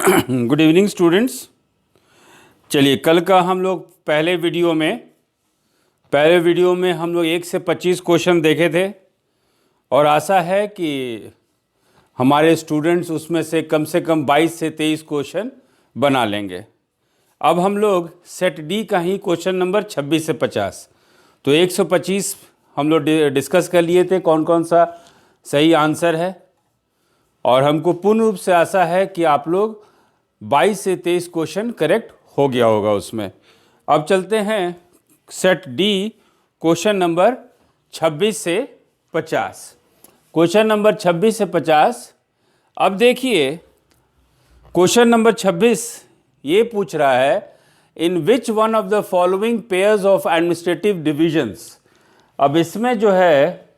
Good evening students. चलिए, कल का हम लोग पहले वीडियो में हम लोग 1 से 25 क्वेश्चन देखे थे और आशा है कि हमारे स्टूडेंट्स उसमें से कम 22 से 23 क्वेश्चन बना लेंगे। अब हम लोग सेट डी का ही क्वेश्चन नंबर 26 से 50, तो 125 हम लोग डिस्कस कर लिए थे कौन कौन सा सही आंसर है, और हमको पूर्ण रूप से आशा है कि आप लोग 22 से 23 क्वेश्चन करेक्ट हो गया होगा उसमें। अब चलते हैं सेट डी क्वेश्चन नंबर 26 से 50। क्वेश्चन नंबर 26 से 50। अब देखिए, क्वेश्चन नंबर 26 ये पूछ रहा है, in which one of the following pairs of administrative divisions. अब इसमें जो है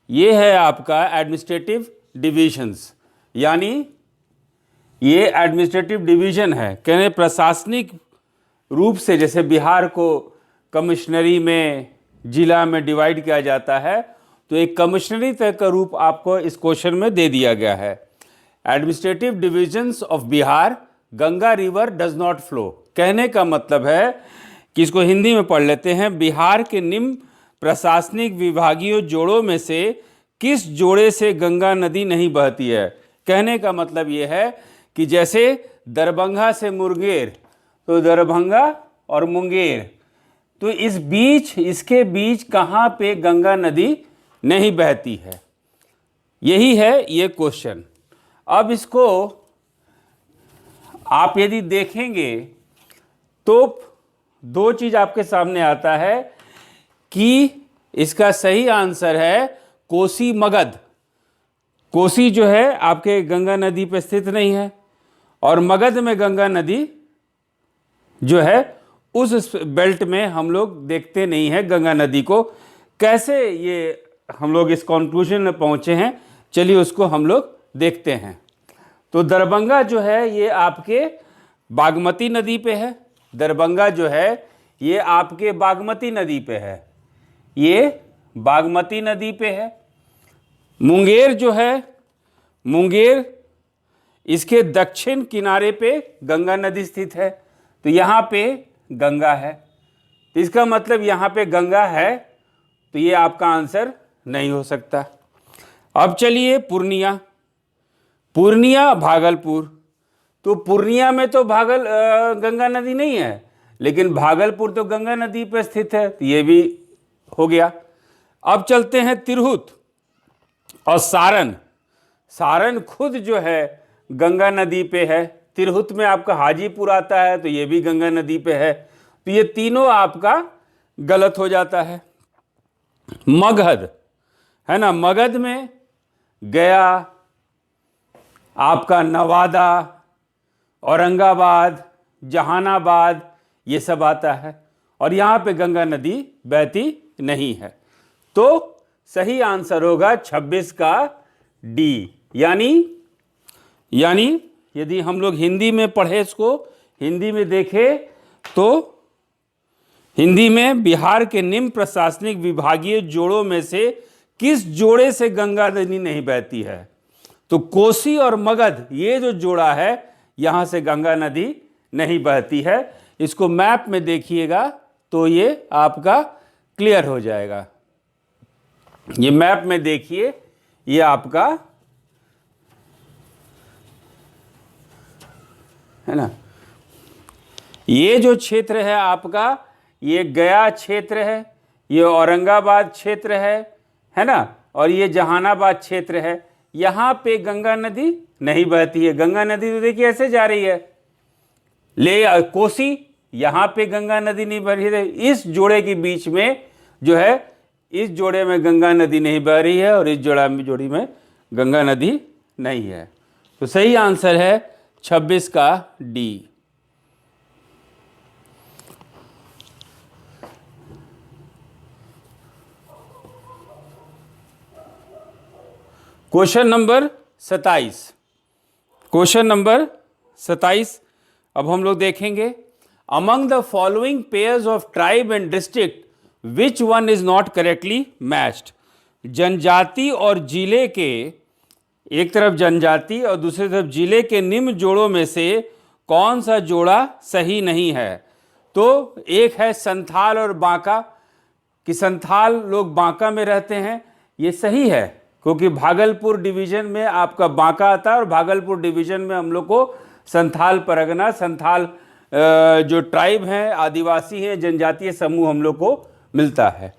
ये है आपका एडमिनिस्ट्रेटिव डिविजन्स, यानी ये एडमिनिस्ट्रेटिव डिवीजन है, कहने प्रशासनिक रूप से जैसे बिहार को कमिश्नरी में, जिला में डिवाइड किया जाता है, तो एक कमिश्नरी तरह का रूप आपको इस क्वेश्चन में दे दिया गया है। Administrative divisions of Bihar, Ganga river does not flow. कहने का मतलब है कि इसको हिंदी में पढ़ लेते हैं, बिहार के निम्न प्रशासनिक विभागीय जोड़ों में से किस जोड़े से गंगा नदी नहीं बहती है। कहने का मतलब ये है कि जैसे दरभंगा से मुंगेर, तो दरभंगा और मुंगेर, तो इसके बीच कहाँ पे गंगा नदी नहीं बहती है, यही है ये क्वेश्चन। अब इसको आप यदि देखेंगे तो दो चीज आपके सामने आता है कि इसका सही आंसर है कोसी मगध। कोसी जो है आपके गंगा नदी पे स्थित नहीं है, और मगध में गंगा नदी जो है उस बेल्ट में हम लोग देखते नहीं है गंगा नदी को। कैसे ये हम लोग इस कंक्लूजन में पहुंचे हैं, चलिए उसको हम लोग देखते हैं। तो दरभंगा जो है ये आपके बागमती नदी पे है। दरभंगा जो है ये आपके बागमती नदी पे है, ये बागमती नदी पे है। मुंगेर जो है, मुंगेर इसके दक्षिण किनारे पे गंगा नदी स्थित है, तो यहाँ पे गंगा है, तो इसका मतलब यहाँ पे गंगा है, तो ये आपका आंसर नहीं हो सकता। अब चलिए पूर्णिया, पूर्णिया भागलपुर, तो पूर्णिया में तो गंगा नदी नहीं है, लेकिन भागलपुर तो गंगा नदी पे स्थित है, तो ये भी हो गया। अब चलते हैं तिरहुत और सारण। सारण खुद जो है गंगा नदी पे है। तिरहुत में आपका हाजीपुर आता है, तो ये भी गंगा नदी पे है, तो ये तीनों आपका गलत हो जाता है। मगध है ना, मगध में गया, आपका नवादा, औरंगाबाद, जहानाबाद, ये सब आता है, और यहाँ पे गंगा नदी बहती नहीं है। तो सही आंसर होगा 26 का डी। यानी यदि हम लोग हिंदी में पढ़े, इसको हिंदी में देखें, तो हिंदी में बिहार के निम्न प्रशासनिक विभागीय जोड़ों में से किस जोड़े से गंगा नदी नहीं बहती है। तो कोसी और मगध ये जो जोड़ा है, यहाँ से गंगा नदी नहीं बहती है। इसको मैप में देखिएगा तो ये आपका क्लियर हो जाएगा। ये मैप में देखिए, ये आपका है ना, ये जो क्षेत्र है आपका, ये गया क्षेत्र है, ये औरंगाबाद क्षेत्र है ना, और ये जहानाबाद क्षेत्र है। यहाँ पे गंगा नदी नहीं बहती है। गंगा नदी तो देखिए ऐसे जा रही है, ले कोसी, यहाँ पे गंगा नदी नहीं बह रही है। इस जोड़े के बीच में जो है, इस जोड़े में गंगा नदी नहीं बह रही है, और इस जोड़ी में गंगा नदी नहीं है। तो सही आंसर है 26 का D. Question number 27। Question number 27 अब हम लोग देखेंगे, among the following pairs of tribe and district which one is not correctly matched. जनजाति और जिले के, एक तरफ जनजाति और दूसरी तरफ जिले के निम्न जोड़ों में से कौन सा जोड़ा सही नहीं है? तो एक है संथाल और बांका, कि संथाल लोग बांका में रहते हैं, ये सही है क्योंकि भागलपुर डिवीज़न में आपका बांका आता है और भागलपुर डिवीज़न में हम लोग को संथाल परगना, संथाल जो ट्राइब हैं, आदिवासी हैं, जनजातीय समूह हम लोग को मिलता है।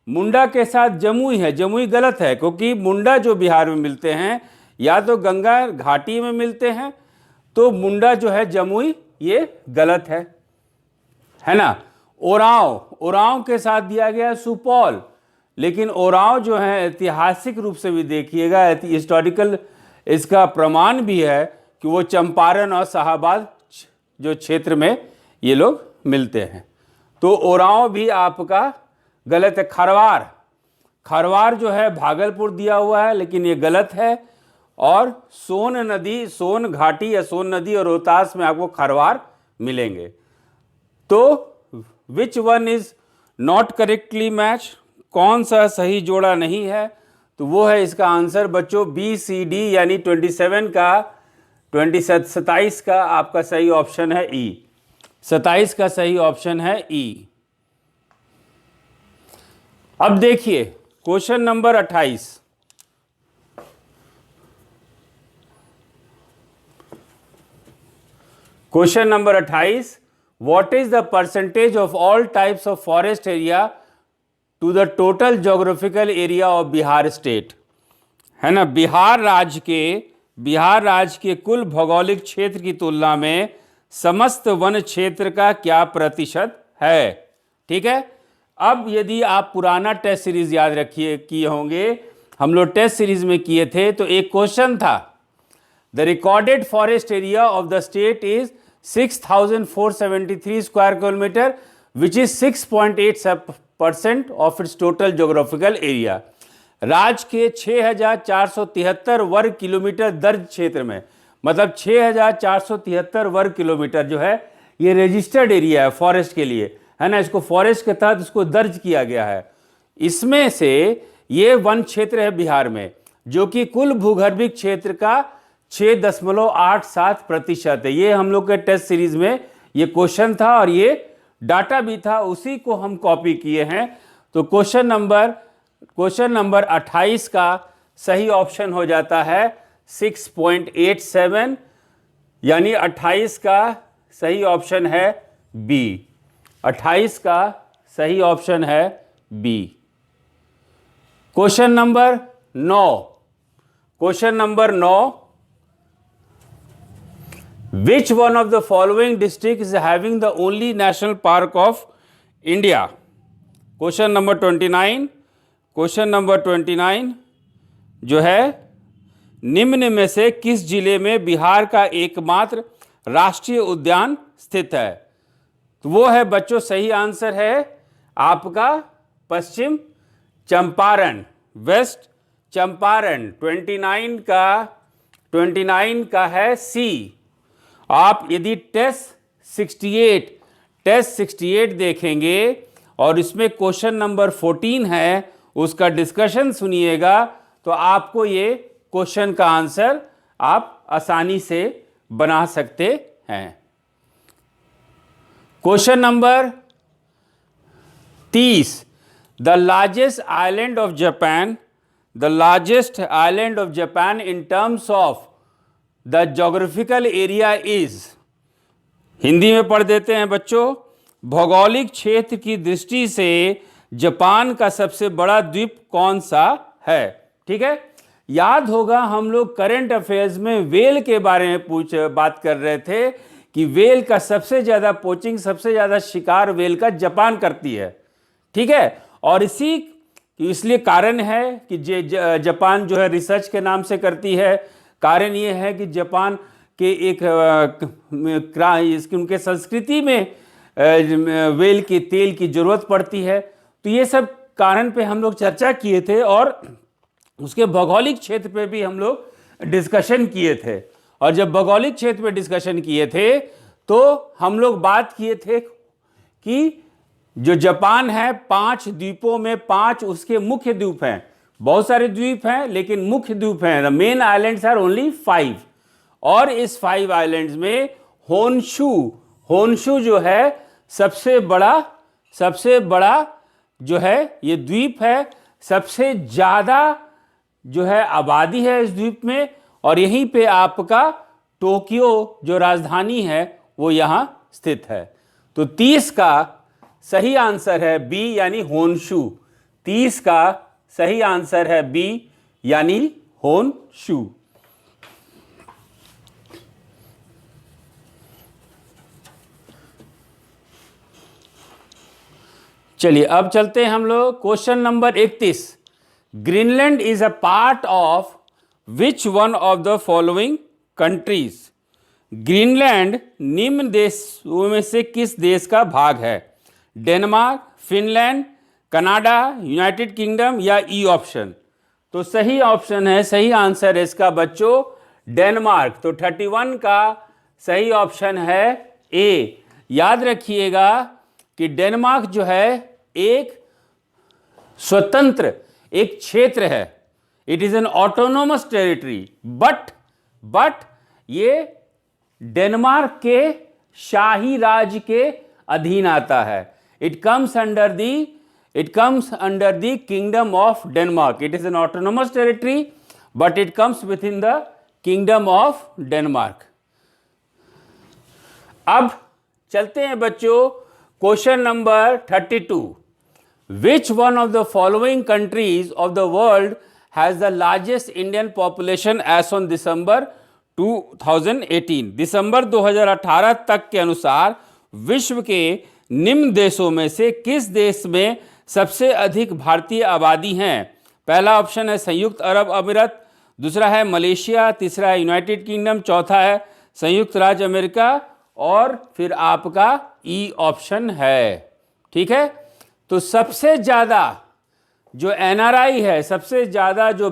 मुंडा के साथ जमुई है, जमुई गलत है क्योंकि मुंडा जो बिहार में मिलते हैं या तो गंगा घाटी में मिलते हैं, तो मुंडा जो है जमुई, ये गलत है ना। ओरांव के साथ दिया गया सुपौल, लेकिन ओरांव जो है ऐतिहासिक रूप से भी देखिएगा, हिस्टोरिकल इसका प्रमाण भी है कि वो चंपारण और शाहाबाद जो क्षेत्र में ये लोग मिलते हैं, तो ओरांव भी आपका गलत है। खरवार जो है भागलपुर दिया हुआ है, लेकिन ये गलत है। और सोन घाटी या सोन नदी और रोहतास में आपको खरवार मिलेंगे। तो which one is not correctly match, कौन सा सही जोड़ा नहीं है? तो वो है इसका आंसर बच्चों BCD, यानी 27 का आपका सही ऑप्शन है ई। 27 का सही ऑप्शन है ई। अब देखिए question number 28। Question number 28, what is the percentage of all types of forest area to the total geographical area of Bihar state? है ना, बिहार राज्य के कुल भौगोलिक क्षेत्र की तुलना में समस्त वन क्षेत्र का क्या प्रतिशत है? ठीक है। अब यदि आप पुराना टेस्ट सीरीज याद रखिए किए होंगे, हम लोग टेस्ट सीरीज में किए थे, तो एक क्वेश्चन था, the recorded forest area of the state is 6473 square kilometre, which is 6.8% of its total geographical area. राज्य के 6473 वर्ग किलोमीटर दर्ज क्षेत्र में, मतलब 6473 वर्ग किलोमीटर जो है ये रजिस्टर्ड एरिया है फॉरेस्ट के लिए, है ना, इसको फॉरेस्ट के तहत इसको दर्ज किया गया है। इसमें से ये वन क्षेत्र है बिहार में, जो कि कुल भूगर्भिक क्षेत्र का 6.87% है। ये हम लोग के टेस्ट सीरीज में ये क्वेश्चन था और ये डाटा भी था, उसी को हम कॉपी किए हैं। तो क्वेश्चन नंबर 28 का सही ऑप्शन हो जाता है 6.87, यानी 28 का सही ऑप्शन है बी। 28 का सही ऑप्शन है B. Question number 9, which one of the following district is having the only national park of India? Question number 29 जो है, निम्न में से किस जिले में बिहार का एकमात्र राष्ट्रीय उद्यान स्थित है? तो वो है बच्चों, सही आंसर है आपका पश्चिम चंपारण, वेस्ट चंपारण। 29 का है सी। आप यदि टेस्ट 68 देखेंगे और इसमें क्वेश्चन नंबर 14 है, उसका डिस्कशन सुनिएगा, तो आपको ये क्वेश्चन का आंसर आप आसानी से बना सकते हैं। Question number 30, the largest island of Japan in terms of the geographical area is, Hindi में पढ़ देते हैं बच्चों, भौगोलिक क्षेत्र की दृष्टि से जापान का सबसे बड़ा द्वीप कौन सा है? ठीक है, याद होगा हम लोग करंट अफेयर्स में वेल के बारे में बात कर रहे थे कि वेल का सबसे ज्यादा पोचिंग, सबसे ज्यादा शिकार वेल का जापान करती है। ठीक है, और इसलिए कारण है कि जापान जो है रिसर्च के नाम से करती है। कारण ये है कि जापान के उनके संस्कृति में वेल के तेल की जरूरत पड़ती है। तो ये सब कारण पे हम लोग चर्चा किए थे और उसके भौगोलिक क्षेत्र पे भी हम लोग डिस्कशन किए थे। और जब भौगोलिक क्षेत्र पे डिस्कशन किए थे तो हम लोग बात किए थे कि जो जापान है 5 द्वीपों में 5 उसके मुख्य द्वीप हैं। बहुत सारे द्वीप हैं लेकिन मुख्य द्वीप हैं, the main islands are only 5। और इस 5 आइलैंड्स में होन्शु जो है सबसे बड़ा जो है ये द्वीप है, सबसे ज़्यादा जो है आबादी है इस द्वीप में, और यहीं पे आपका टोक्यो जो राजधानी है वो यहाँ स्थित है। तो 30 का सही आंसर है बी यानी होन्शु। 30 का सही आंसर है बी यानी होन्शु। चलिए अब चलते हैं हम लोग question number 31। Greenland is a part of which one of the following countries. Greenland निम्न देशों में से किस देश का भाग है? Denmark, Finland, Canada, United kingdom या ई ऑप्शन? तो सही ऑप्शन है, सही आंसर है इसका बच्चों डेनमार्क। तो 31 का सही ऑप्शन है ए। याद रखिएगा कि डेनमार्क जो है एक स्वतंत्र एक क्षेत्र है, it is an autonomous territory, but ये डेनमार्क के शाही राज्य के अधीन आता है। It comes under the kingdom of Denmark. It is an autonomous territory but it comes with in the kingdom of Denmark. अब चलते हैं बच्चों question number 32। Which one of the following countries of the world has the largest Indian population as on December 2018? दिसंबर 2018 तक के अनुसार विश्व के निम्न देशों में से किस देश में सबसे अधिक भारतीय आबादी हैं? पहला ऑप्शन है संयुक्त अरब अमीरात, दूसरा है मलेशिया, तीसरा है यूनाइटेड किंगडम, चौथा है संयुक्त राज्य अमेरिका और फिर आपका ई ऑप्शन है। ठीक है, तो सबसे ज़्यादा जो एनआरआई है, सबसे ज़्यादा जो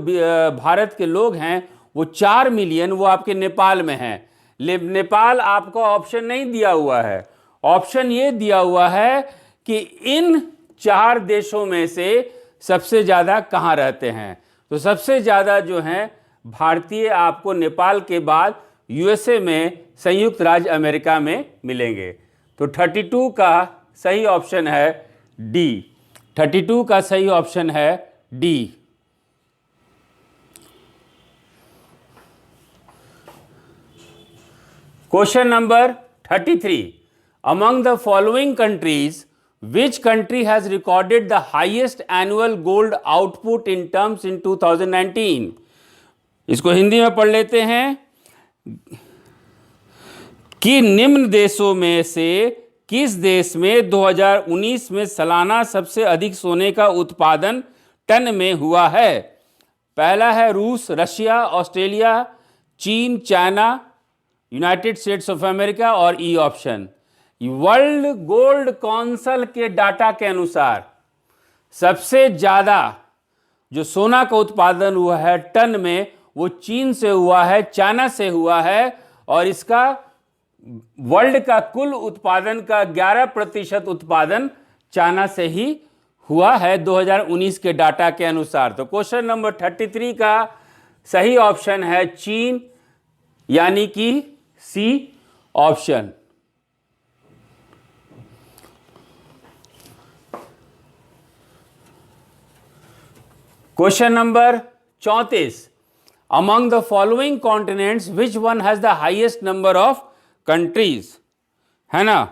भारत के लोग हैं वो 4 मिलियन वो आपके नेपाल में हैं। नेपाल आपको ऑप्शन नहीं दिया हुआ है, ऑप्शन ये दिया हुआ है कि इन 4 देशों में से सबसे ज़्यादा कहाँ रहते हैं। तो सबसे ज़्यादा जो हैं भारतीय आपको नेपाल के बाद यूएसए में, संयुक्त राज्य अमेरिका में मिलेंगे। तो 32 का सही ऑप्शन है डी। 32 का सही ऑप्शन है D. Question number 33। Among the following countries which country has recorded the highest annual gold output in terms in 2019? इसको हिंदी में पढ़ लेते हैं कि निम्न देशों में से किस देश में 2019 में सालाना सबसे अधिक सोने का उत्पादन टन में हुआ है? पहला है रूस, रशिया, ऑस्ट्रेलिया, चीन, China, United States of America और E option. World Gold Council के डाटा के अनुसार सबसे ज़्यादा जो सोना का उत्पादन हुआ है टन में वो चीन से हुआ है, चाइना से हुआ है, और इसका वर्ल्ड का कुल उत्पादन का 11% उत्पादन चाइना से ही हुआ है 2019 के डाटा के अनुसार। तो क्वेश्चन नंबर 33 का सही ऑप्शन है चीन यानी कि C option. Question number 34। Among the following continents which one has the highest number of countries, है ना?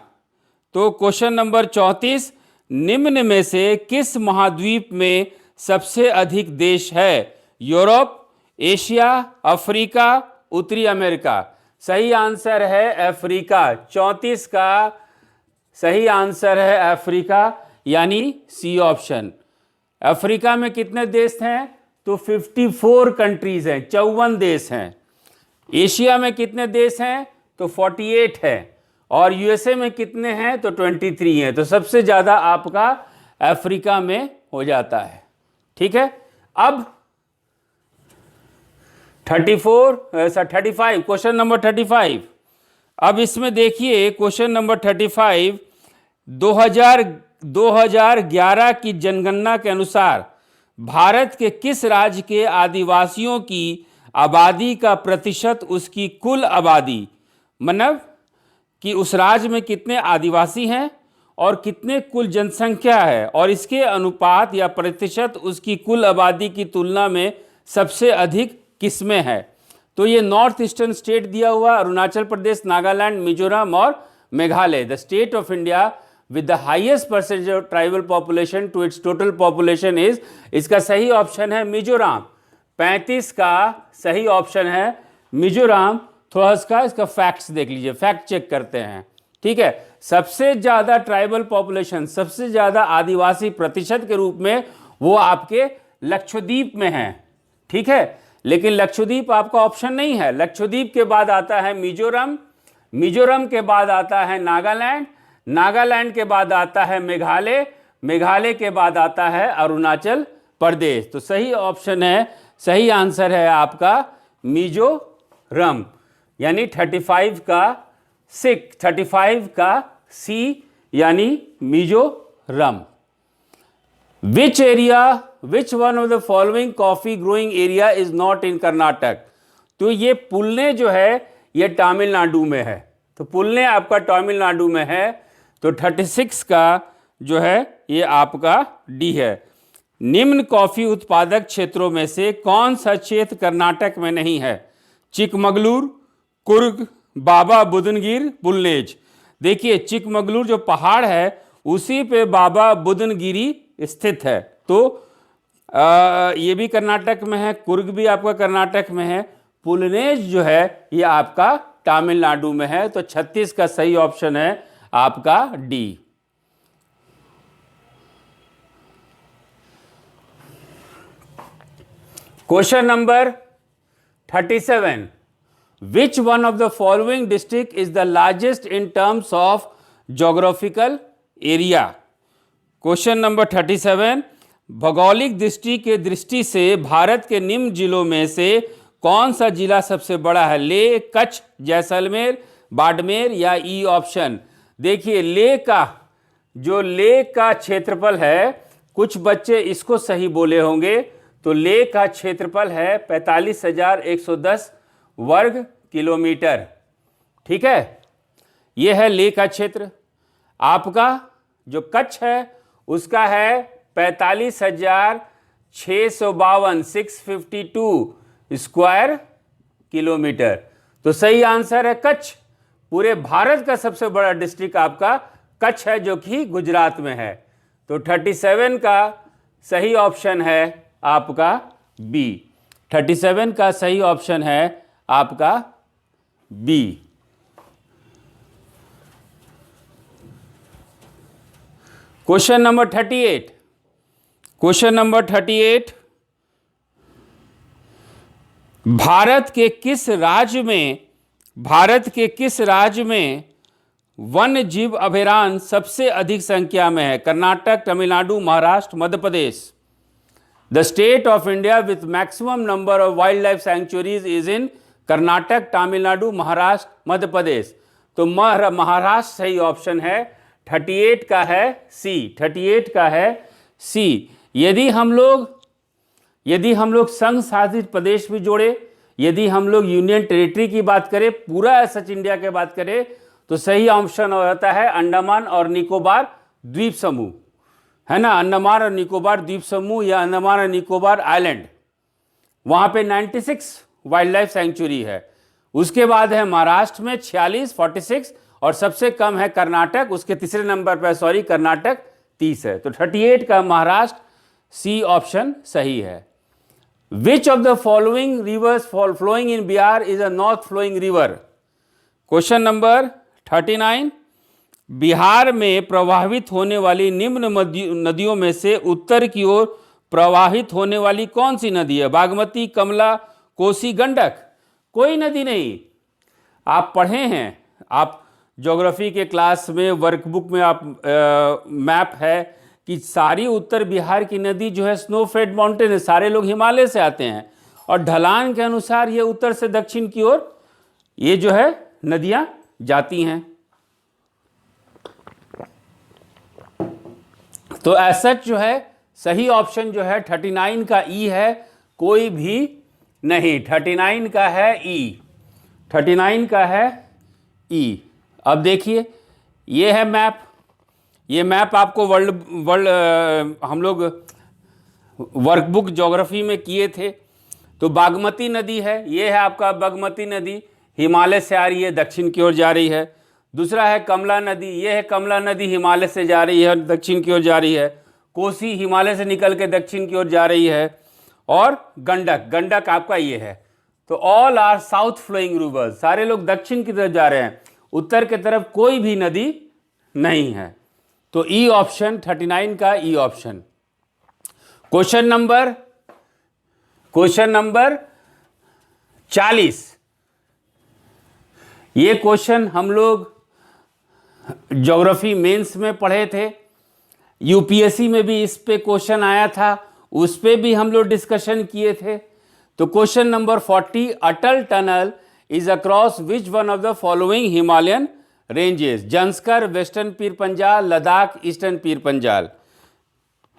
तो क्वेश्चन नंबर 34, निम्न में से किस महाद्वीप में सबसे अधिक देश है? यूरोप, एशिया, अफ्रीका, उत्तरी अमेरिका? सही आंसर है अफ्रीका। 34 का सही आंसर है अफ्रीका यानी सी ऑप्शन। अफ्रीका में कितने देश हैं? तो 54 कंट्रीज हैं, 54 देश हैं। एशिया में कितने देश हैं? तो 48 है। और यूएसए में कितने हैं? तो 23 हैं। तो सबसे ज़्यादा आपका अफ्रीका में हो जाता है। ठीक है, अब 35 क्वेश्चन नंबर 35। अब इसमें देखिए क्वेश्चन नंबर 35 2011 की जनगणना के अनुसार भारत के किस राज्य के आदिवासियों की आबादी का प्रतिशत उसकी कुल आबादी, मतलब कि उस राज्य में कितने आदिवासी हैं और कितने कुल जनसंख्या है, और इसके अनुपात या प्रतिशत उसकी कुल आबादी की तुलना में सबसे अधिक किसमें है। तो ये नॉर्थ ईस्टर्न स्टेट दिया हुआ, अरुणाचल प्रदेश, नागालैंड, मिजोरम और Meghalaya. The state of India with the highest percentage of tribal population to its total population is, इसका सही ऑप्शन है मिजोरम। 35 का सही ऑप्शन है मिजोरम। थोड़ा इसका फैक्ट्स देख लीजिए, फैक्ट चेक करते हैं, ठीक है। सबसे ज्यादा ट्राइबल पॉपुलेशन, सबसे ज्यादा आदिवासी प्रतिशत के रूप में वो आपके लक्षद्वीप में है, ठीक है। लेकिन लक्षद्वीप आपका ऑप्शन नहीं है। लक्षद्वीप के बाद आता है मिजोरम, मिजोरम के बाद आता है नागालैंड, नागालैंड के बाद आता है मेघालय, मेघालय के बाद आता है अरुणाचल प्रदेश। तो सही ऑप्शन है, सही आंसर है आपका मिजोरम, यानी 35 का सी, यानी मिजोरम। विच one of the following coffee growing area is not in Karnataka. तो ये पुलने जो है ये तमिलनाडु में है, तो पुलने आपका तमिलनाडु में है। तो 36 का जो है ये आपका डी है। निम्न कॉफी उत्पादक क्षेत्रों में से कौन सा क्षेत्र कर्नाटक में नहीं है। चिकमगलूर, कुर्ग, बाबा बुदनगिर, बुलनेज। देखिए चिकमगलूर जो पहाड़ है उसी पे बाबा बुदनगिरी स्थित है, तो ये भी कर्नाटक में है, कुर्ग भी आपका कर्नाटक में है, पुलनेज जो है ये आपका तमिलनाडु में है। तो 36 का सही ऑप्शन है आपका D. Question number 37, which one of the following district is the largest in terms of geographical area. Question number 37, भौगोलिक दृष्टि से भारत के निम्न जिलों में से कौन सा जिला सबसे बड़ा है। लेह, कच्छ, जैसलमेर, बाड़मेर या ई ऑप्शन। देखिए लेह का क्षेत्रफल है, कुछ बच्चे इसको सही बोले होंगे, तो लेह का क्षेत्रफल है 45,110 वर्ग किलोमीटर, ठीक है। यह है लेह का क्षेत्र। आपका जो कच्छ है उसका है 45,652 652 स्क्वायर किलोमीटर। तो सही आंसर है कच्छ। पूरे भारत का सबसे बड़ा डिस्ट्रिक्ट आपका कच्छ है, जो कि गुजरात में है। तो 37 का सही ऑप्शन है आपका बी। 37 का सही ऑप्शन है आपका B. Question number 38, question number 38, Bharat के किस राज्य में वन्य जीव अभयारण्य सबसे अधिक संख्या में है। Karnataka, Tamil Nadu, Maharashtra, Madhya Pradesh. The state of India with maximum number of wildlife sanctuaries is in Karnataka, Tamil Nadu, Maharashtra, Madhya Pradesh. तो महाराष्ट्र सही ऑप्शन है। 38 का है सी, 38 का है सी। यदि हम लोग संघ शासित प्रदेश भी जोड़े, यदि हम लोग यूनियन टेरिटरी की बात करें, पूरा सच इंडिया की बात करें, तो सही ऑप्शन होता है अंडमान और निकोबार द्वीप समूह, है ना। अंडमान और निकोबार द्वीप समूह या अंडमान और निकोबार आइलैंड, वहां पे 96 वाइल्ड लाइफ सेंचुरी है। उसके बाद है महाराष्ट्र में 46, 46, और सबसे कम है कर्नाटक, उसके तीसरे नंबर पर कर्नाटक 30 है। तो 38 का महाराष्ट्र सी ऑप्शन सही है। Which of the following rivers flowing in Bihar is a north flowing river. Question number 39, Bihar में प्रवाहित होने वाली निम्न नदियों में से उत्तर की ओर प्रवाहित होने वाली कौन सी नदी है। बागमती, कमला, कोसी, गंडक। कोई नदी नहीं। आप पढ़े हैं, आप ज्योग्राफी के क्लास में वर्कबुक में आप मैप है कि सारी उत्तर बिहार की नदी जो है स्नोफेड माउंटेन है, सारे लोग हिमालय से आते हैं, और ढलान के अनुसार ये उत्तर से दक्षिण की ओर ये जो है नदियां जाती हैं। तो ऐसा जो है सही ऑप्शन जो है 39 का ई है। कोई भी नहीं, 39 का है ई, 39 का है ई। अब देखिए, ये है मैप, ये मैप आपको हम लोग वर्कबुक ज्योग्राफी में किए थे। तो बागमती नदी है, ये है आपका बागमती नदी, हिमालय से आ रही है, दक्षिण की ओर जा रही है। दूसरा है कमला नदी, ये है कमला नदी, हिमालय से जा रही है, दक्षिण की ओर जा रही है। कोसी हिमालय से निकल के दक्षिण की ओर जा रही है। और गंडक, गंडक आपका ये है। तो all are south flowing rivers, सारे लोग दक्षिण की तरफ जा रहे हैं, उत्तर की तरफ कोई भी नदी नहीं है। तो ई ऑप्शन, 39 का ई ऑप्शन। Question number 40। ये क्वेश्चन हम लोग ज्योग्राफी मेंस में पढ़े थे, यूपीएससी में भी इस पे क्वेश्चन आया था, उस पे भी हम लोग डिस्कशन किए थे। तो question number 40, Atal tunnel is across which one of the following Himalayan ranges? Zanskar, western Pir Panjal, Ladakh, eastern Pir Panjal,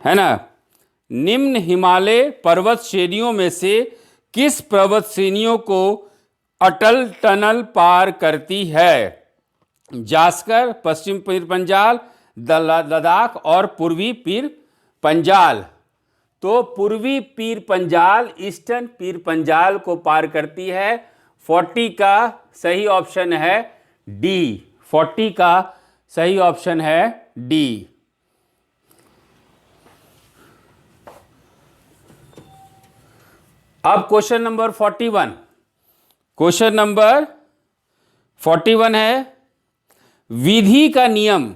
है ना। निम्न हिमालय पर्वत श्रेणियों में से किस पर्वत श्रेणियों को अटल टनल पार करती है? जास्कर, पश्चिम पीर पंजाल, लद्दाख और पूर्वी पीर पंजाल। तो पूर्वी पीर पंजाल ईस्टर्न पीर पंजाल को पार करती है। 40 का सही ऑप्शन है डी, 40 का सही ऑप्शन है डी। अब क्वेश्चन नंबर 41, क्वेश्चन नंबर 41 है, विधि का नियम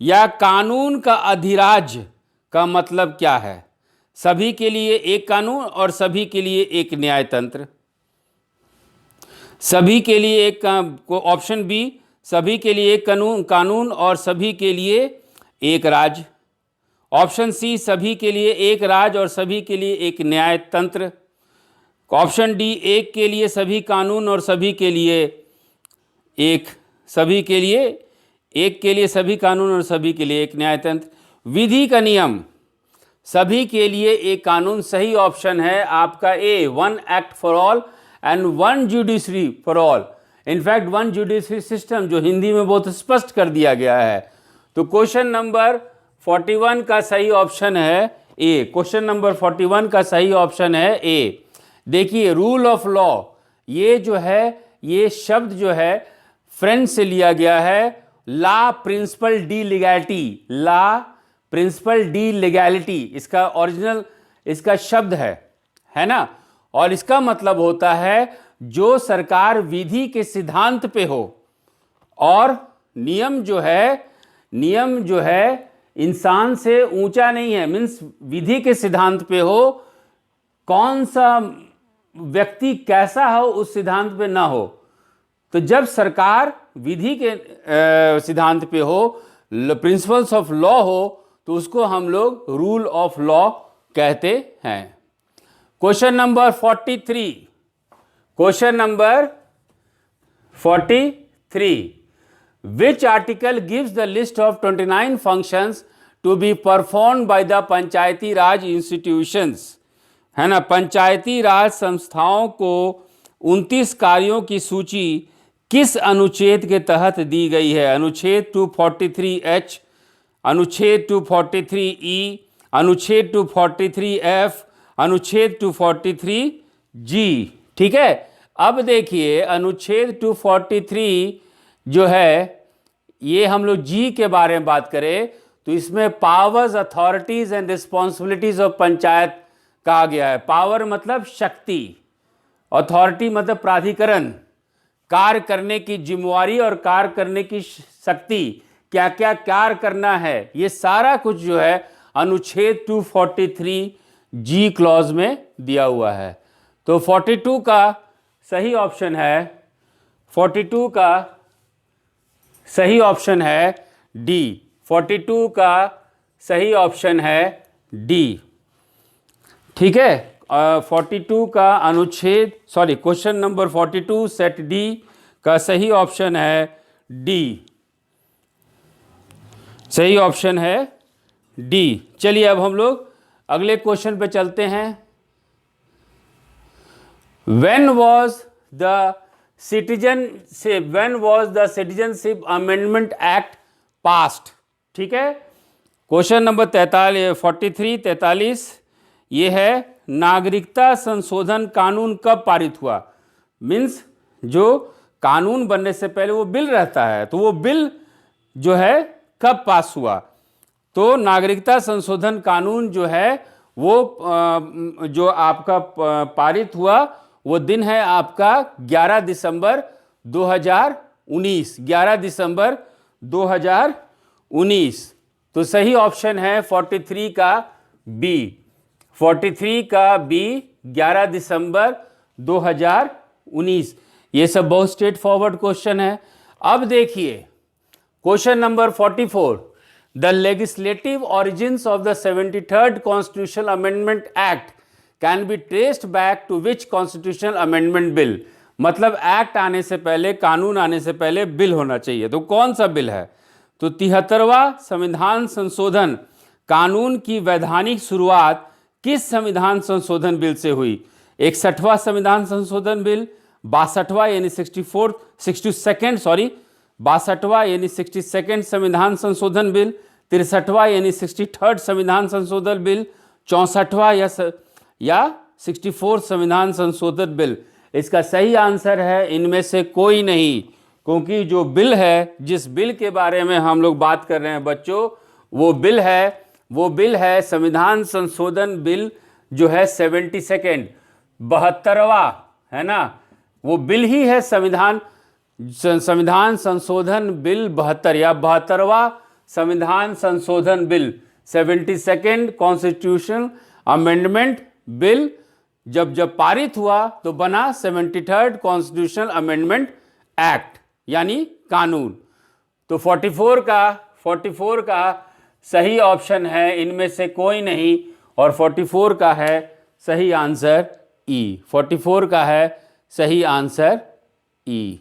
या कानून का अधिराज्य का मतलब क्या है? सभी के लिए एक कानून और सभी के लिए एक न्यायतंत्र। सभी के लिए एक, ऑप्शन बी, सभी के लिए एक कानून और सभी के लिए एक राज्य। ऑप्शन सी, सभी के लिए एक राज्य और सभी के लिए एक न्यायतंत्र। ऑप्शन डी, एक के लिए सभी कानून और सभी के लिए एक, सभी के लिए एक के लिए सभी कानून और सभी के लिए एक न्यायतंत्र। विधि का नियम, सभी के लिए एक कानून, सही ऑप्शन है आपका A, one act for all and one judiciary for all. In fact one judiciary system, जो हिंदी में बहुत स्पष्ट कर दिया गया है। तो क्वेश्चन नंबर 41 का सही ऑप्शन है ए, क्वेश्चन नंबर 41 का सही ऑप्शन है ए। देखिए, रूल ऑफ लॉ, ये जो है, ये शब्द जो है फ्रेंच से लिया गया है, ला प्रिंसिपल डी लीगैलिटी, ला प्रिंसिपल डी लीगैलिटी इसका ओरिजिनल, इसका शब्द है ना। और इसका मतलब होता है जो सरकार विधि के सिद्धांत पे हो, और नियम जो है इंसान से ऊंचा नहीं है, मीन्स विधि के सिद्धांत पे हो, कौन सा व्यक्ति कैसा हो उस सिद्धांत पे ना हो। तो जब सरकार विधि के सिद्धांत पे हो, प्रिंसिपल्स ऑफ लॉ हो, तो उसको हम लोग रूल ऑफ लॉ कहते हैं। Question number 43, question number 43, which article gives the list of 29 functions to be performed by the panchayati raj institutions, है ना। पंचायती राज संस्थाओं को 29 कार्यों की सूची किस अनुच्छेद के तहत दी गई है? अनुच्छेद 243H, अनुच्छेद 243E, अनुच्छेद 243F, अनुच्छेद 243G। ठीक है। अब देखिए, अनुच्छेद 243 जो है, ये हम लोग जी के बारे में बात करें तो इसमें powers, authorities and responsibilities of panchayat कहा गया है। पावर मतलब शक्ति, अथॉरिटी मतलब प्राधिकरण, कार्य करने की जिम्मेवारी और कार्य करने की शक्ति, क्या क्या कार्य करना है, ये सारा कुछ जो है अनुच्छेद 243G क्लॉज में दिया हुआ है। तो 42 का सही ऑप्शन है, 42 का सही ऑप्शन है डी, 42 का सही ऑप्शन है डी। ठीक है। 42 का अनुच्छेद, sorry, question number 42 set D का सही ऑप्शन है डी, सही ऑप्शन है डी। चलिए अब हम लोग अगले क्वेश्चन पे चलते हैं। When was the citizenship amendment act passed. ठीक है, क्वेश्चन नंबर 43 ये है, नागरिकता संशोधन कानून कब पारित हुआ। मीन्स जो कानून बनने से पहले वो बिल रहता है, तो वो बिल जो है कब पास हुआ। तो नागरिकता संशोधन कानून जो है वो जो आपका पारित हुआ वो दिन है आपका 11 दिसंबर 2019। 11 दिसंबर 2019। तो सही ऑप्शन है 43 का बी। 43 का बी, 11 दिसंबर 2019। ये सब बहुत स्ट्रेट फॉरवर्ड क्वेश्चन है। अब देखिए question number 44, the legislative origins of the 73rd constitutional amendment act can be traced back to which constitutional amendment bill. मतलब एक्ट आने से पहले, कानून आने से पहले बिल होना चाहिए। तो कौन सा बिल है? तो 73वां संविधान संशोधन कानून की वैधानिक शुरुआत किस संविधान संशोधन बिल से हुई? 61वां संविधान संशोधन बिल, 62वां यानी 62वां यानी 62nd संविधान संशोधन बिल, 63वां यानी 63rd संविधान संशोधन बिल, 64वां या 64 संविधान संशोधन बिल। इसका सही आंसर है इनमें से कोई नहीं, क्योंकि जो बिल है, जिस बिल के बारे में हम लोग बात कर रहे हैं बच्चों, वो बिल है संविधान संशोधन बिल जो है 72nd, 72वां है ना, वो बिल ही है संविधान संशोधन बिल 72 या 72वां संविधान संशोधन bill, 72nd constitutional amendment bill जब पारित हुआ तो बना 73rd कॉन्स्टिट्यूशनल अमेंडमेंट एक्ट यानी कानून। तो 44 का सही ऑप्शन है इनमें से कोई नहीं, और 44 का है सही आंसर ई। 44 का है सही answer E.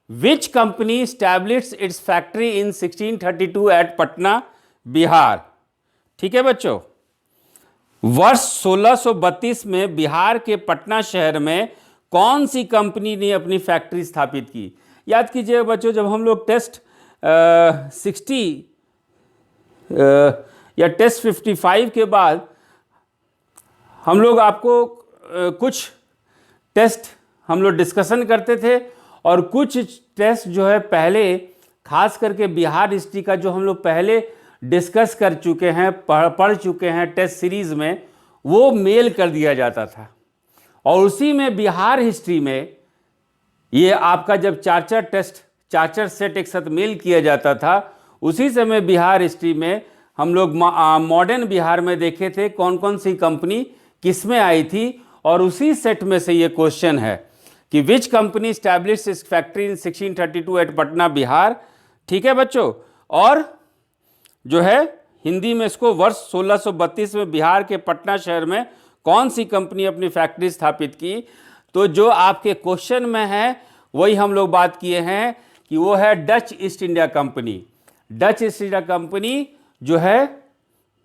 Which company established its factory in 1632 at Patna, Bihar? ठीक है बच्चों, वर्ष 1632 में बिहार के पटना शहर में कौन सी कंपनी ने अपनी फैक्ट्री स्थापित की? याद कीजिए बच्चों, जब हम लोग टेस्ट 60 या टेस्ट 55 के बाद हम लोग आपको कुछ टेस्ट हम लोग डिस्कशन करते थे, और कुछ टेस्ट जो है पहले, खास करके बिहार हिस्ट्री का जो हम लोग पहले डिस्कस कर चुके हैं, पढ़ चुके हैं टेस्ट सीरीज में, वो मेल कर दिया जाता था। और उसी में बिहार हिस्ट्री में ये आपका जब चार सेट एक साथ मेल किया जाता था, उसी समय बिहार हिस्ट्री में हम लोग मॉडर्न बिहार में देखे थे कौन कौन सी कंपनी किस में आई थी, और उसी सेट में से ये क्वेश्चन है कि which company establish is factory in 1632 at Patna, Bihar. ठीक है बच्चों, और जो है हिंदी में इसको वर्ष 1632 में बिहार के पटना शहर में कौन सी कंपनी अपनी फैक्ट्री स्थापित की। तो जो आपके क्वेश्चन में है वही हम लोग बात किए हैं कि वो है Dutch east India company. Dutch east India company जो है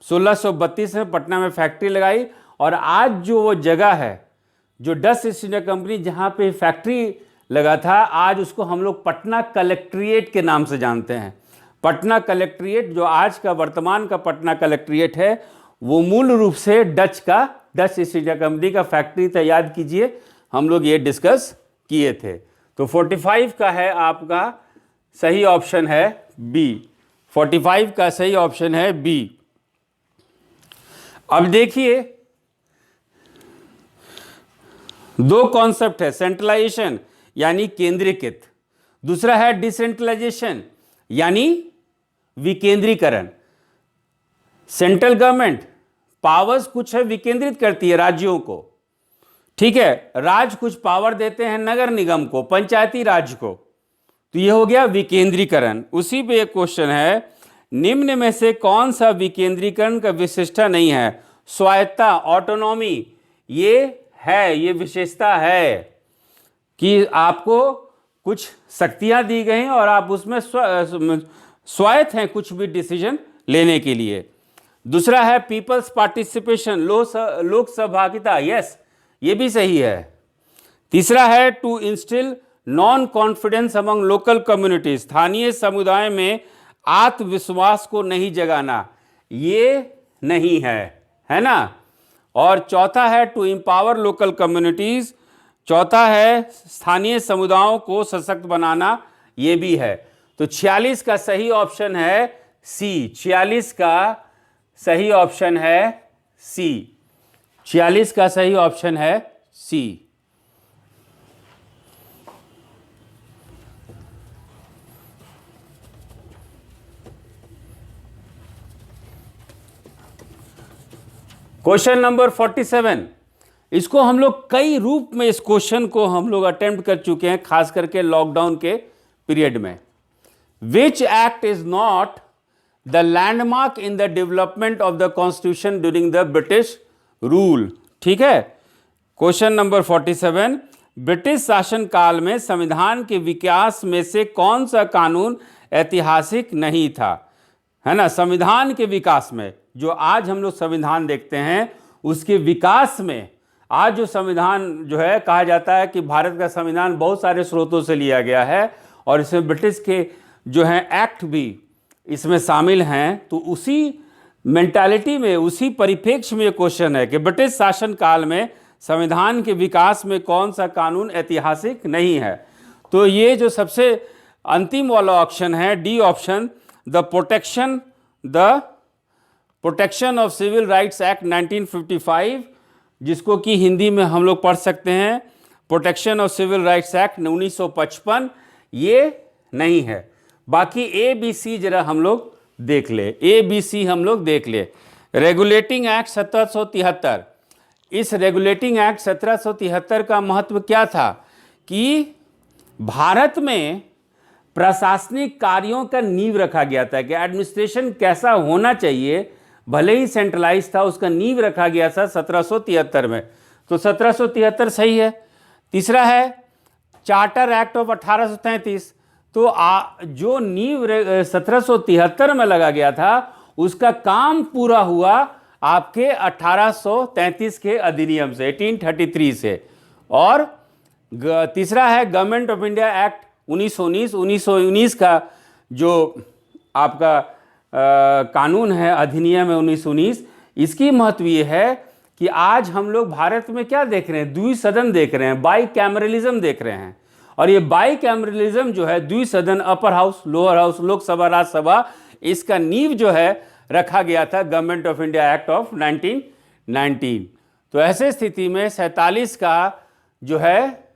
1632 में पटना में फैक्ट्री लगाई, और आज जो वो जगह है जो डच ईस्ट इंडिया कंपनी जहाँ पे फैक्ट्री लगा था, आज उसको हम लोग पटना कलेक्ट्रेट के नाम से जानते हैं। पटना कलेक्ट्रेट, जो आज का वर्तमान का पटना कलेक्ट्रेट है, वो मूल रूप से डच ईस्ट इंडिया कंपनी का फैक्ट्री था। याद कीजिए हम लोग ये डिस्कस किए थे। तो 45 का है आपका सही ऑप्शन है बी। 45 का सही ऑप्शन है बी। अब देखिए दो कॉन्सेप्ट है, सेंट्रलाइजेशन यानी केंद्रीकृत, दूसरा है डिसेंट्रलाइजेशन यानी विकेंद्रीकरण। सेंट्रल गवर्नमेंट पावर्स कुछ है विकेंद्रित करती है राज्यों को, ठीक है, राज्य कुछ पावर देते हैं नगर निगम को, पंचायती राज को, तो ये हो गया विकेंद्रीकरण। उसी पे एक क्वेश्चन है, निम्न में से कौन सा विकेंद्रीकरण का विशेषता नहीं है? स्वायत्ता, ऑटोनॉमी, ये विशेषता है कि आपको कुछ शक्तियां दी गई और आप उसमें स्वायत्त हैं कुछ भी डिसीजन लेने के लिए। दूसरा है पीपल्स पार्टिसिपेशन, लोक सहभागिता, यस ये भी सही है। तीसरा है to instil non confidence among local community, स्थानीय समुदाय में आत्मविश्वास को नहीं जगाना, ये नहीं है ना। और चौथा है टू एम्पावर लोकल कम्युनिटीज, चौथा है स्थानीय समुदायों को सशक्त बनाना, ये भी है। तो 46 का सही ऑप्शन है सी, 46 का सही ऑप्शन है सी, 46 का सही ऑप्शन है सी। क्वेश्चन नंबर 47, इसको हम लोग कई रूप में इस क्वेश्चन को हम लोग अटेम्प्ट कर चुके हैं, खास करके लॉकडाउन के पीरियड में। Which act is not the landmark in the development of the constitution during the British rule. ठीक है, क्वेश्चन नंबर 47, ब्रिटिश शासन काल में संविधान के विकास में से कौन सा कानून ऐतिहासिक नहीं था, है ना। संविधान के विकास में, जो आज हम लोग संविधान देखते हैं उसके विकास में, आज जो संविधान जो है कहा जाता है कि भारत का संविधान बहुत सारे स्रोतों से लिया गया है और इसमें ब्रिटिश के जो हैं एक्ट भी इसमें शामिल हैं। तो उसी मेंटालिटी में, उसी परिप्रेक्ष्य में क्वेश्चन है कि ब्रिटिश शासन काल में संविधान के विकास में कौन सा कानून ऐतिहासिक नहीं है। तो ये जो सबसे अंतिम वाला ऑप्शन है, D option, the protection of civil rights act 1955, जिसको कि हिंदी में हम लोग पढ़ सकते हैं protection of civil rights act 1955, ये नहीं है। बाकी ए बी सी जरा हम लोग देख ले, ए बी सी हम लोग देख ले। रेगुलेटिंग एक्ट 1773, इस रेगुलेटिंग एक्ट 1773 का महत्व क्या था कि भारत में प्रशासनिक कार्यों का नींव रखा गया था कि एडमिनिस्ट्रेशन कैसा होना चाहिए, भले ही सेंट्रलाइज था, उसका नींव रखा गया था 1773 में। तो 1773 सही है। तीसरा है चार्टर एक्ट ऑफ 1833, तो जो नींव 1773 में लगा गया था उसका काम पूरा हुआ आपके 1833 के अधिनियम से, 1833 से। और तीसरा है गवर्नमेंट ऑफ इंडिया एक्ट 1919 का जो आपका कानून है, अधिनियम है 1919। इसकी महत्व ये है कि आज हम लोग भारत में क्या देख रहे हैं, द्विसदन देख रहे हैं, बाई कैमरलिज्म देख रहे हैं। और ये बाई कैमरलिज्म जो है, द्विसदन, upper house, lower house, Lok Sabha, Rajya Sabha, इसका नींव जो है रखा गया था government of India act of 1919। तो ऐसे स्थिति में 47 का जो है,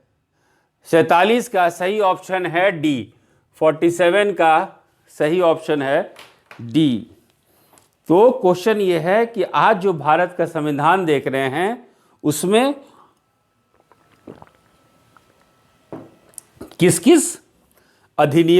47 का सही ऑप्शन है डी, 47 का सही ऑप्शन है डी। तो क्वेश्चन ये है कि आज जो भारत का संविधान देख रहे हैं उसमें किस किस अधिनियम